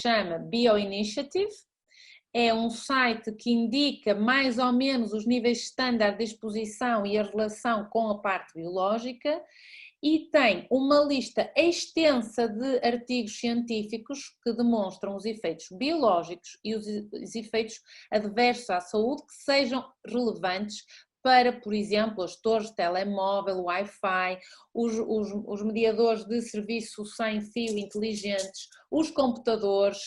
chama BioInitiative. É um site que indica mais ou menos os níveis estándar de exposição e a relação com a parte biológica, e tem uma lista extensa de artigos científicos que demonstram os efeitos biológicos e os efeitos adversos à saúde que sejam relevantes para, por exemplo, as torres de telemóvel, o Wi-Fi, os mediadores de serviço sem fio inteligentes, os computadores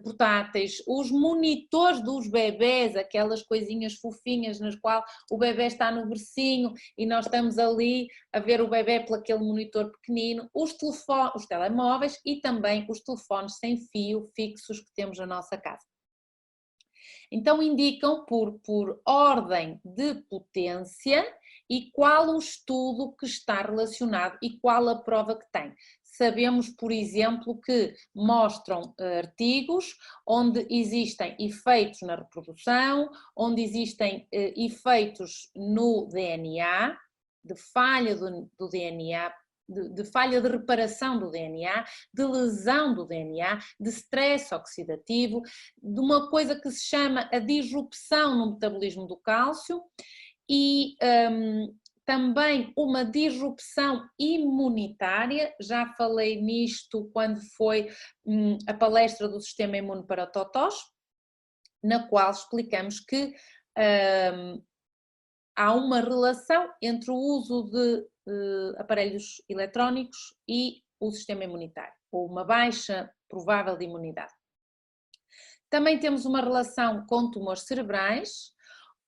portáteis, os monitores dos bebés, aquelas coisinhas fofinhas nas quais o bebê está no bercinho e nós estamos ali a ver o bebê por aquele monitor pequenino, os telemóveis e também os telefones sem fio fixos que temos na nossa casa. Então indicam por ordem de potência e qual o estudo que está relacionado e qual a prova que tem. Sabemos, por exemplo, que mostram artigos onde existem efeitos na reprodução, onde existem efeitos no DNA, de falha do DNA, de falha de reparação do DNA, de lesão do DNA, de stress oxidativo, de uma coisa que se chama a disrupção no metabolismo do cálcio e também uma disrupção imunitária. Já falei nisto quando foi a palestra do sistema imune para totós, na qual explicamos que há uma relação entre o uso de aparelhos eletrónicos e o sistema imunitário, ou uma baixa provável de imunidade. Também temos uma relação com tumores cerebrais,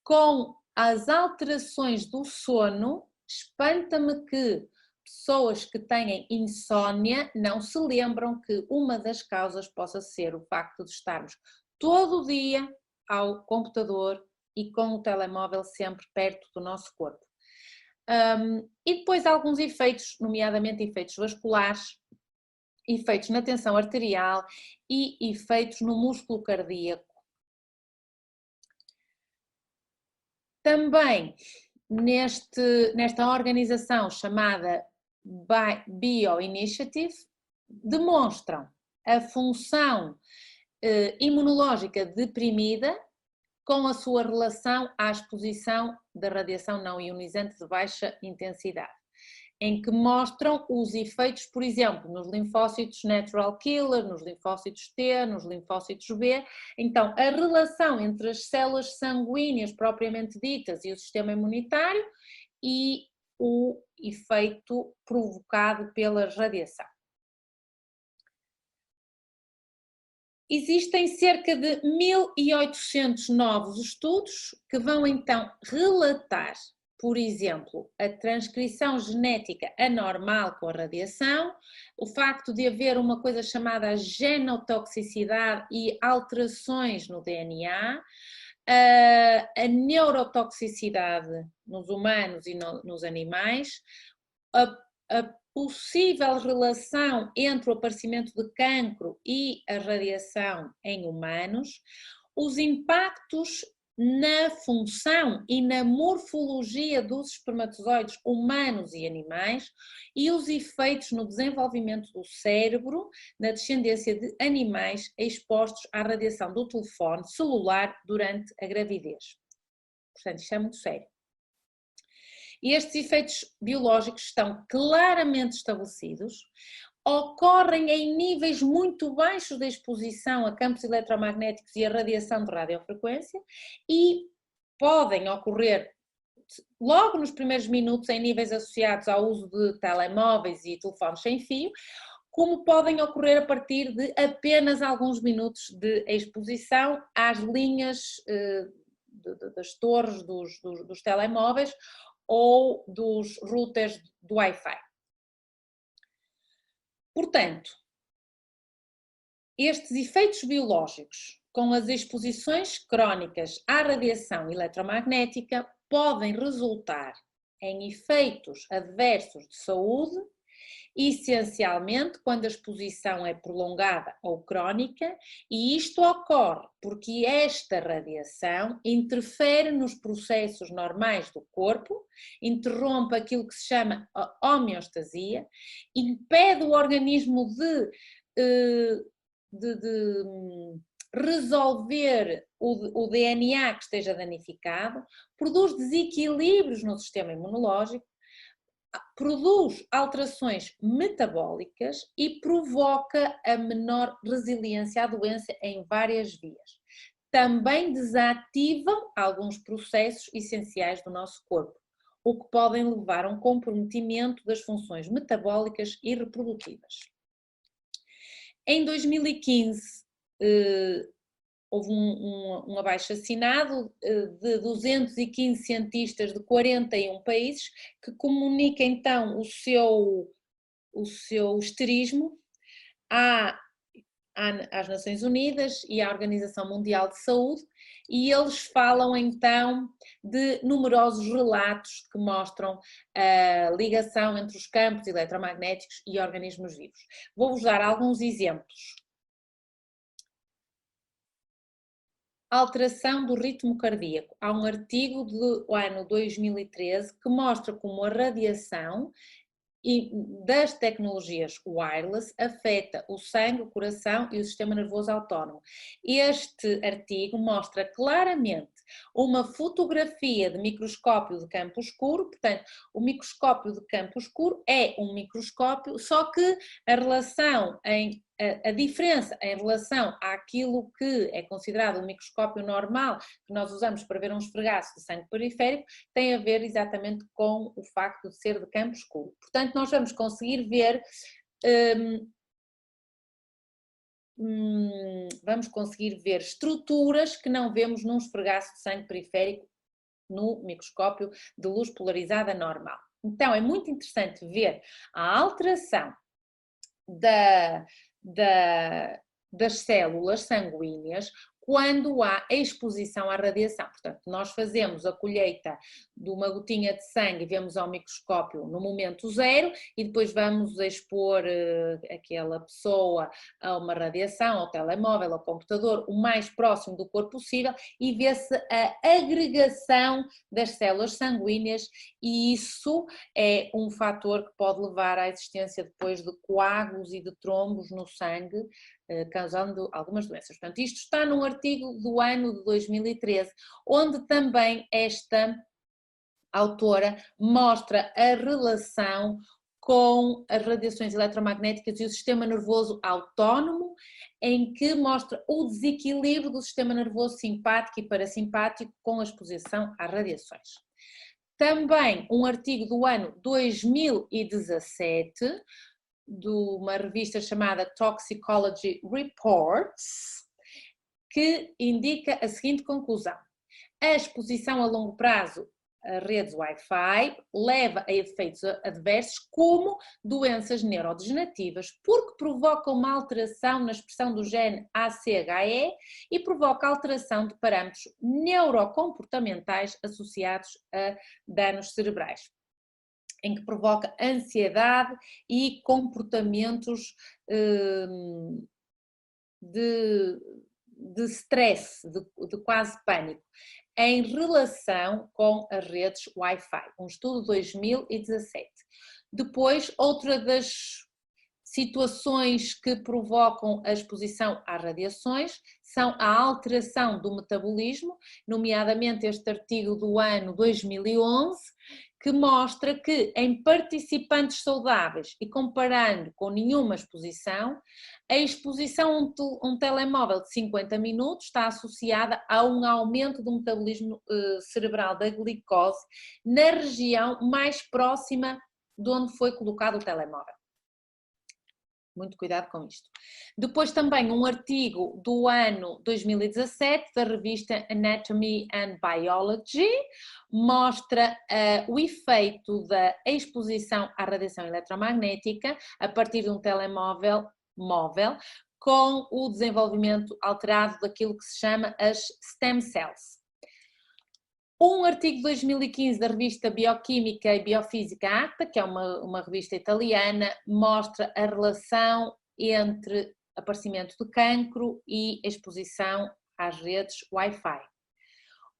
com as alterações do sono. Espanta-me que pessoas que têm insónia não se lembram que uma das causas possa ser o facto de estarmos todo o dia ao computador e com o telemóvel sempre perto do nosso corpo. E depois alguns efeitos, nomeadamente efeitos vasculares, efeitos na tensão arterial e efeitos no músculo cardíaco. Também nesta organização chamada BioInitiative demonstram a função imunológica deprimida com a sua relação à exposição da radiação não ionizante de baixa intensidade, em que mostram os efeitos, por exemplo, nos linfócitos natural killer, nos linfócitos T, nos linfócitos B. Então, a relação entre as células sanguíneas propriamente ditas e o sistema imunitário e o efeito provocado pela radiação. Existem cerca de 1.800 novos estudos que vão então relatar, por exemplo, a transcrição genética anormal com a radiação, o facto de haver uma coisa chamada genotoxicidade e alterações no DNA, a neurotoxicidade nos humanos e nos animais, a possível relação entre o aparecimento de cancro e a radiação em humanos, os impactos na função e na morfologia dos espermatozoides humanos e animais e os efeitos no desenvolvimento do cérebro na descendência de animais expostos à radiação do telefone celular durante a gravidez. Portanto, isto é muito sério. E estes efeitos biológicos estão claramente estabelecidos, ocorrem em níveis muito baixos de exposição a campos eletromagnéticos e a radiação de radiofrequência e podem ocorrer logo nos primeiros minutos em níveis associados ao uso de telemóveis e telefones sem fio, como podem ocorrer a partir de apenas alguns minutos de exposição às linhas das torres dos telemóveis ou dos routers do Wi-Fi. Portanto, estes efeitos biológicos com as exposições crónicas à radiação eletromagnética podem resultar em efeitos adversos de saúde, essencialmente quando a exposição é prolongada ou crónica, e isto ocorre porque esta radiação interfere nos processos normais do corpo, interrompe aquilo que se chama a homeostasia, impede o organismo de resolver o DNA que esteja danificado, produz desequilíbrios no sistema imunológico, produz alterações metabólicas e provoca a menor resiliência à doença em várias vias. Também desativam alguns processos essenciais do nosso corpo, o que podem levar a um comprometimento das funções metabólicas e reprodutivas. Em 2015, houve um abaixo-assinado de 215 cientistas de 41 países que comunica então o seu esterismo às Nações Unidas e à Organização Mundial de Saúde, e eles falam então de numerosos relatos que mostram a ligação entre os campos eletromagnéticos e organismos vivos. Vou-vos dar alguns exemplos. Alteração do ritmo cardíaco. Há um artigo do ano 2013 que mostra como a radiação das tecnologias wireless afeta o sangue, o coração e o sistema nervoso autónomo. Este artigo mostra claramente uma fotografia de microscópio de campo escuro, portanto, o microscópio de campo escuro é um microscópio, só que a diferença em relação àquilo que é considerado um microscópio normal, que nós usamos para ver um esfregaço de sangue periférico, tem a ver exatamente com o facto de ser de campo escuro. Portanto, nós vamos conseguir ver, estruturas que não vemos num esfregaço de sangue periférico no microscópio de luz polarizada normal. Então, é muito interessante ver a alteração das células sanguíneas quando há exposição à radiação. Portanto, nós fazemos a colheita de uma gotinha de sangue e vemos ao microscópio no momento zero e depois vamos expor aquela pessoa a uma radiação, ao telemóvel, ao computador, o mais próximo do corpo possível, e vê-se a agregação das células sanguíneas, e isso é um fator que pode levar à existência depois de coágulos e de trombos no sangue, causando algumas doenças. Portanto, isto está num artigo do ano de 2013, onde também esta autora mostra a relação com as radiações eletromagnéticas e o sistema nervoso autónomo, em que mostra o desequilíbrio do sistema nervoso simpático e parasimpático com a exposição às radiações. Também um artigo do ano 2017, de uma revista chamada Toxicology Reports, que indica a seguinte conclusão: a exposição a longo prazo a redes Wi-Fi leva a efeitos adversos como doenças neurodegenerativas, porque provoca uma alteração na expressão do gene ACHE e provoca alteração de parâmetros neurocomportamentais associados a danos cerebrais, em que provoca ansiedade e comportamentos de stress, de quase pânico, em relação com as redes Wi-Fi. Um estudo de 2017. Depois, outra das situações que provocam a exposição às radiações são a alteração do metabolismo, nomeadamente este artigo do ano 2011, que mostra que em participantes saudáveis e comparando com nenhuma exposição, a exposição a um telemóvel de 50 minutos está associada a um aumento do metabolismo cerebral da glicose na região mais próxima de onde foi colocado o telemóvel. Muito cuidado com isto. Depois também um artigo do ano 2017 da revista Anatomy and Biology mostra o efeito da exposição à radiação eletromagnética a partir de um telemóvel móvel com o desenvolvimento alterado daquilo que se chama as stem cells. Um artigo de 2015 da revista Bioquímica e Biofísica Acta, que é uma revista italiana, mostra a relação entre aparecimento de cancro e exposição às redes Wi-Fi.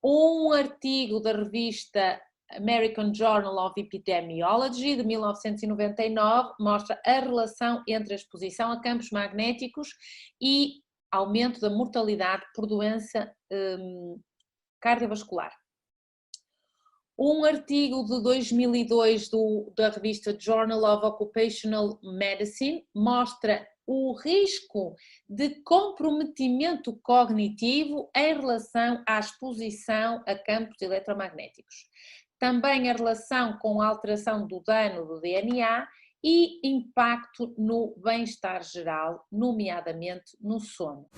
Um artigo da revista American Journal of Epidemiology, de 1999, mostra a relação entre a exposição a campos magnéticos e aumento da mortalidade por doença cardiovascular. Um artigo de 2002 da revista Journal of Occupational Medicine mostra o risco de comprometimento cognitivo em relação à exposição a campos eletromagnéticos. Também a relação com a alteração do dano do DNA e impacto no bem-estar geral, nomeadamente no sono.